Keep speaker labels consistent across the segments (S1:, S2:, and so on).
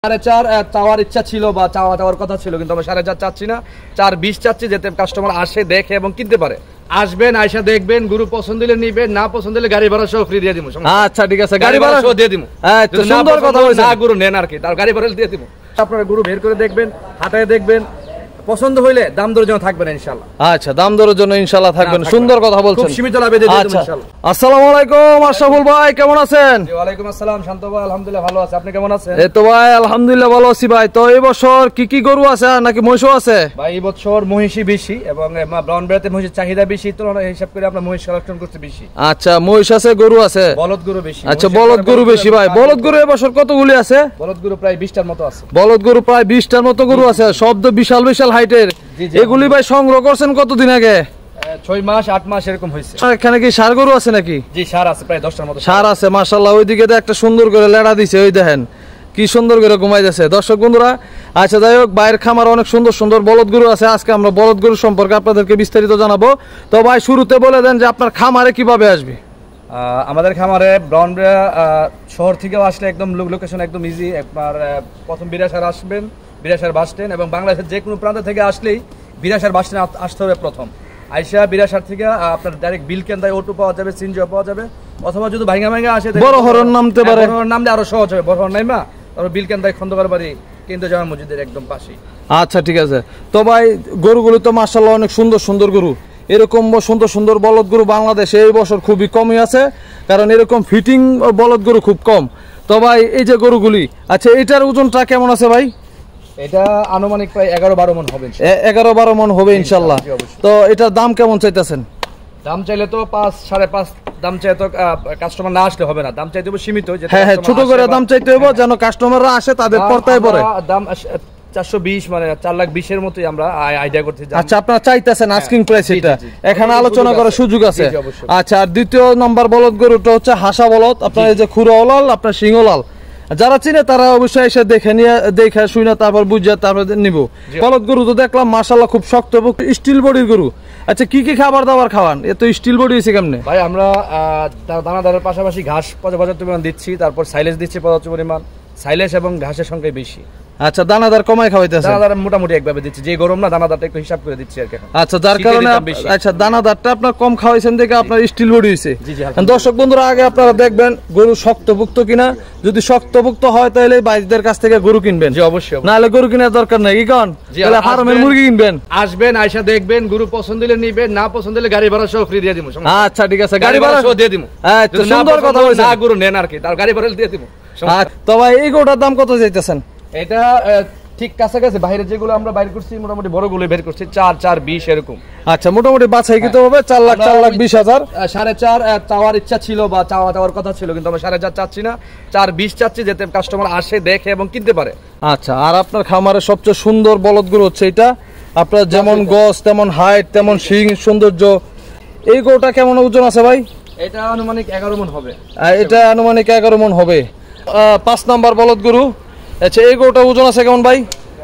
S1: 4.5 চাওয়ার ইচ্ছা ছিল বা চাওয়ার কথা ছিল, কিন্তু আমরা 4.5 চাচ্ছি না, 4.20 চাচ্ছি, যাতে কাস্টমার আসে, দেখে এবং কিনতে পারে। আসবেন, আয়সা দেখবেন, গরু পছন্দ হলে নিবেন, না পছন্দ হলে গাড়ি ভাড়া সহ ফ্রি দিয়ে দিব।
S2: আচ্ছা ঠিক আছে, গাড়ি ভাড়া সহ
S1: দিয়ে দিব।
S2: সুন্দর কথা বলছেন।
S1: না গরু নেন আর কি, তার গাড়ি ভাড়া দিয়ে দিব। আপনারা গরু বের করে দেখবেন, হাটায় দেখবেন, পছন্দ হইলে দাম দরের জন্য থাকবেন ইনশাআল্লাহ।
S2: আচ্ছা, দাম দরের জন্য ইনশাআল্লাহ থাকবেন। সুন্দর কথা বলছেন।
S1: খুব সীমিত লাভে দিয়ে দেব ইনশাআল্লাহ।
S2: আসসালামু আলাইকুম আশরাফুল ভাই, কেমন আছেন?
S1: জি ওয়ালাইকুম আসসালাম শান্ত ভাই, আলহামদুলিল্লাহ ভালো আছি। আপনি কেমন আছেন?
S2: এই তো ভাই আলহামদুলিল্লাহ ভালো আছি ভাই। তো এই বছর কি কি গরু আছে নাকি মহিষও আছে?
S1: ভাই এই বছর মহিষই বেশি এবং ব্রাউন বেড়াতে মহিষের চাহিদা বেশি, তো হিসাব করে আমরা মহিষ কালেকশন করতে বেশি।
S2: আচ্ছা, মহিষ আছে, গরু আছে,
S1: বলদ গরু বেশি।
S2: আচ্ছা, বলদ গরু বেশি ভাই। বলদ গরু এই বছর কতগুলি আছে?
S1: বলদ গরু প্রায় 20টার মতো আছে।
S2: বলদ গরু প্রায় 20টার মতো গরু আছে, সব তো বিশাল বিশাল হাইটের। এগুলি ভাই সংগ্রহ করছেন কতদিন আগে?
S1: 6 মাস 8 মাস এরকম হয়েছে।
S2: এখানে কি ষাঁড় গরু আছে নাকি?
S1: জি ষাঁড় আছে, প্রায় 10টার মতো
S2: ষাঁড় আছে মাশাআল্লাহ। ওইদিকে তো একটা সুন্দর করে লেড়া দিছে, ওই দেখেন কি সুন্দর করে ঘুমাই যাচ্ছে দর্শক বন্ধুরা। আচ্ছা যাই হোক, বাইরের খামার অনেক সুন্দর সুন্দর বলদ গরু আছে। আজকে আমরা বলদ গরু সম্পর্কে আপনাদেরকে বিস্তারিত জানাবো। তো ভাই শুরুতে বলে দেন যে আপনার খামারে কিভাবে আসবে?
S1: আমাদের খামারে ব্রাউনবেড়া শহর থেকেও আসলে একদম লোকেশন একদম ইজি। একবার প্রথম বিরাশার আসবেন, বিরাশার বাস স্ট্যান্ড, এবং বাংলাদেশের যে কোনো প্রান্ত থেকে আসলেই বিরাশার বাস স্ট্যান্ড আসতে হবে প্রথম। আইসা বিরাশার থেকে আপনার ডাইরেক্ট বিলকেন্দায় অটো পাওয়া যাবে, সিনজিও পাওয়া যাবে, অথবা যদি ভাঙ্গা আসে
S2: বড় হরন নামতে পারে।
S1: বড় হরন নামলে আরো সহজ হবে। বড় হরন নাইমা তারপর বিলকেন্দায় খন্দকার বাড়ি কিন্তু জামা মসজিদের একদম পাশেই।
S2: আচ্ছা ঠিক আছে। তো ভাই গরুগুলো তো মাশাআল্লাহ অনেক সুন্দর সুন্দর গরু। এরকম সুন্দর সুন্দর বলদ গরু বাংলাদেশে এই বছর খুবই কমই আছে, কারণ এরকম ফিটিং বলদ গরু খুব কম। তো ভাই এই যে গরুগুলি, আচ্ছা এটার ওজনটা কেমন আছে ভাই?
S1: এটা আনুমানিক প্রায় 11-12 মণ হবে।
S2: 11-12 মণ হবে ইনশাআল্লাহ। তো এটার দাম কেমন চাইতেছেন?
S1: দাম চাইলে তো 5-5.5 দাম চাই, তো কাস্টমার না আসলে হবে না। দাম চাইতে হবে সীমিত।
S2: হ্যাঁ হ্যাঁ, ছোট করে দাম চাইতে হবে যেন কাস্টমাররা আসে, তাদের পড়তায় পড়ে।
S1: দাম 420 মানে 4,20,000 এর মতই আমরা আইডিয়া করতে যাই।
S2: আচ্ছা, আপনারা চাইতেছেন আস্কিং প্রাইস এটা, এখানে আলোচনা করার সুযোগ আছে। আচ্ছা, আর দ্বিতীয় নাম্বার বলদ গরুটা হচ্ছে হাসা বলদ। আপনার এই যে খুরাও লাল, আপনার সিংহ লাল, যারা চিনে তারা অবশ্যই এসে দেখে শুনে তারপর বুঝে তারপর নিব। বলদ গরু তো দেখলাম মাশাআল্লাহ খুব শক্ত এবং স্টিল বডির গরু। আচ্ছা, কি কি খাবার দাবার খাওয়ান? এত স্টিল বডি হয়েছে কেমনে?
S1: ভাই আমরা দানাদারের পাশাপাশি ঘাস পর্যাপ্ত পরিমাণ দিচ্ছি, তারপর সাইলেজ দিচ্ছি পর্যাপ্ত পরিমাণ। সাইলেজ এবং ঘাসের সংখ্যা বেশি।
S2: আচ্ছা, দানাদার কমাই খাওয়াইতেছে?
S1: দানাদার মোটামুটি একভাবে দিচ্ছি, যে গরম না দানাদারটা একটু হিসাব করে দিচ্ছি আর কি।
S2: আচ্ছা, যার কারণে আচ্ছা দানাদারটা আপনার কম খাওয়াইছেন দেখে আপনার স্টিল বডি হয়েছে। দর্শক বন্ধুরা, আগে আপনারা দেখবেন গরু শক্তপোক্ত কিনা। যদি শক্তপোক্ত হয় তাহলে বাইজদের কাছ থেকে গরু কিনবেন।
S1: জি অবশ্যই,
S2: নাহলে গরু কেনার দরকার নাই। কি কোন? তাহলে ফার্মের মুরগি কিনবেন।
S1: আসবেন, আয়সা দেখবেন, গরু পছন্দ হলে নিবেন, না পছন্দ হলে গাড়ি ভাড়া সহ ফ্রি দিয়ে দিব।
S2: আচ্ছা ঠিক আছে, গাড়ি ভাড়া
S1: সহ দিয়ে দিব।
S2: আচ্ছা, সুন্দর কথা বলছেন।
S1: না গরু নেন আর কি, তার গাড়ি ভাড়া দিয়ে দিব।
S2: তো ভাই এই গরুটার দাম কত চাইতেছেন?
S1: এটা ঠিক কাছাকাছি। বাইরে যেগুলো আমরা বাইর করছি মোটামুটি বড়গুলো বের করছি 4-4-20 এরকম।
S2: আচ্ছা, মোটামুটি বাছাই কিতে হবে 4,20,000।
S1: 4.5 চাওয়ার ইচ্ছা ছিল বা চাওয়ার কথা ছিল, কিন্তু আমরা 4.5 চাচ্ছি না, 4.20 চাচ্ছি, যাতে কাস্টমার আসে, দেখে এবং কিনতে পারে।
S2: আচ্ছা, আর আপনার খামারের সবচেয়ে সুন্দর বলদ গরু হচ্ছে এটা। আপনার যেমন গস, তেমন হাইট, তেমন শিং সৌন্দর্য। এই গরুটা কেমন ওজন আছে ভাই?
S1: এটা আনুমানিক 11 মণ হবে।
S2: এটা আনুমানিক 11 মণ হবে। 5 নাম্বার বলদ গরু। আচ্ছা, এই গরুটা ওজন আছে কেমন ভাই?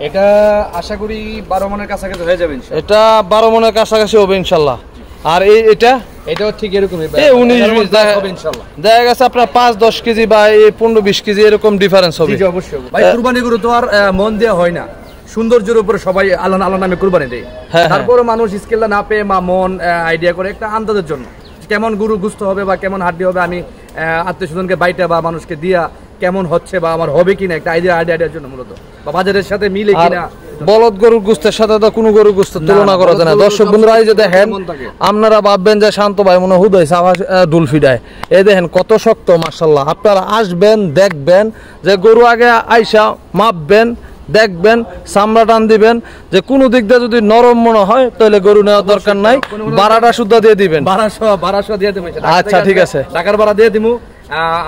S1: এটা আশা করি 12 মণের কাছাকাছি হয়ে যাবে ইনশাআল্লাহ।
S2: এটা 12 মণের কাছাকাছি হবে ইনশাআল্লাহ। আর
S1: এটাও ঠিক এরকমই
S2: 19-20 হবে ইনশাআল্লাহ। দেখা গেছে আপনার 5-10 কেজি বা 15-20 কেজি এরকম ডিফারেন্স হবে।
S1: জি অবশ্যই ভাই। কুরবানি গরু তো আর মন দেওয়া হয় না, সৌন্দর্যের উপরে সবাই আল্লাহ নামে কুরবানি দেয়। তারপরে মানুষ স্কেলটা না পেয়ে মন আইডিয়া করে একটা আন্দাজের জন্য কেমন গরু গুস্ত হবে বা কেমন হাড্ডি হবে, আমি আত্মীয় স্বজনকে বাইটা বা মানুষকে দিয়া কেমন হচ্ছে বা আমার হবে কিনা একটা আইডিয়ার জন্য মূলত, বা বাজারের সাথে মিলে কিনা।
S2: বলদ গরুর গোস্তের সাথে তো কোনো গরুর গোস্তের তুলনা করা যায় না। দর্শক বন্ধুরা, এই যে দেখেন, আপনারা ভাববেন যে শান্ত ভাই মনে হুদাই ডুলফিডায়, এই দেখেন কত শক্ত মাশাআল্লাহ। আপনারা আসবেন, দেখবেন যে গরু আগে আইসা মাপবেন, দেখবেন, চামড়া টান দিবেন, যে কোনো দিক দিয়ে যদি নরম মনে হয় তাহলে গরু নেওয়ার দরকার নাই, ভাড়াটা শুদ্ধ দিয়ে দিবেন।
S1: ভাড়া দিয়ে দেবো।
S2: আচ্ছা ঠিক আছে,
S1: টাকার ভাড়া দিয়ে দিব।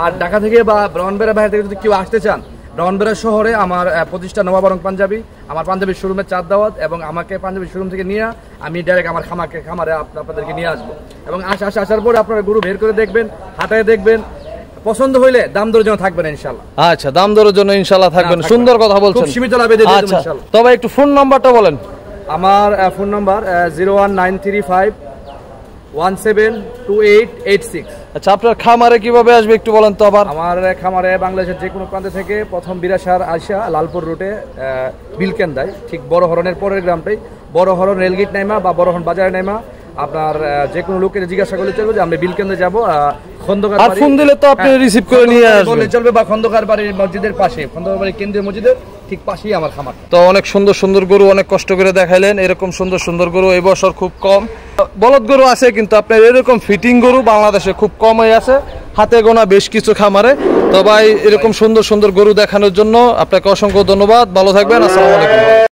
S1: আর ঢাকা থেকে বা ব্রাউনবেড়া বাইরে থেকে যদি কেউ আসতে চান, ব্রাউনবেড়া শহরে আমার প্রতিষ্ঠান নবাবরং পাঞ্জাবি, আমার পাঞ্জাবির শোরুমের চার দাওয়াত, এবং আমাকে পাঞ্জাবির শোরুম থেকে নিয়ে আমি ডাইরেক্ট আমার খামারে আপনাদেরকে নিয়ে আসবো। এবং আসার পরে আপনারা গরু বের করে দেখবেন, হাটায় দেখবেন, পছন্দ হইলে দাম দরের জন্য থাকবেন ইনশাআল্লাহ।
S2: আচ্ছা, দাম দরের জন্য ইনশাআল্লাহ থাকবেন। সুন্দর কথা বলছেন।
S1: খুব সীমিত লাভে দিয়ে দেব ইনশাআল্লাহ।
S2: তবে একটু ফোন নাম্বারটা বলেন।
S1: আমার ফোন নাম্বার 01935 172886।
S2: আচ্ছা, আপনার খামারে কিভাবে আসবে একটু বলেন তো আবার।
S1: আমার খামারে বাংলাদেশের যে কোনো প্রান্ত থেকে প্রথম বিরাসার আইসা লালপুর রুটে বিলকেন্দায়, ঠিক বড় হরনের পরের গ্রামটাই, বড় হরন রেলগেট নাইমা বা বড় হরন বাজারে নাইমা আপনার যে কোনো লোকের জিজ্ঞাসা করলে চলবে যে আমরা বিলকেন্দে যাবো। খন্দকার
S2: আর ফোন দিলে তো আপনি রিসিভ করে নিয়ে আসবেন
S1: বললে চলবে, বা খন্দকার বাড়ির মসজিদের পাশে, খন্দকার বাড়ির কেন্দ্রীয় মসজিদের ঠিক পাশেই আমার খামার।
S2: তো অনেক সুন্দর সুন্দর গরু, অনেক কষ্ট করে দেখাইলেন। এরকম সুন্দর সুন্দর গরু এই বছর খুব কম। বলদ গরু আছে কিন্তু আপনার এরকম ফিটিং গরু বাংলাদেশে খুব কমই আছে, হাতে গোনা বেশ কিছু খামারে। তো ভাই, এরকম সুন্দর সুন্দর গরু দেখানোর জন্য আপনাকে অসংখ্য ধন্যবাদ। ভালো থাকবেন, আসসালামু আলাইকুম।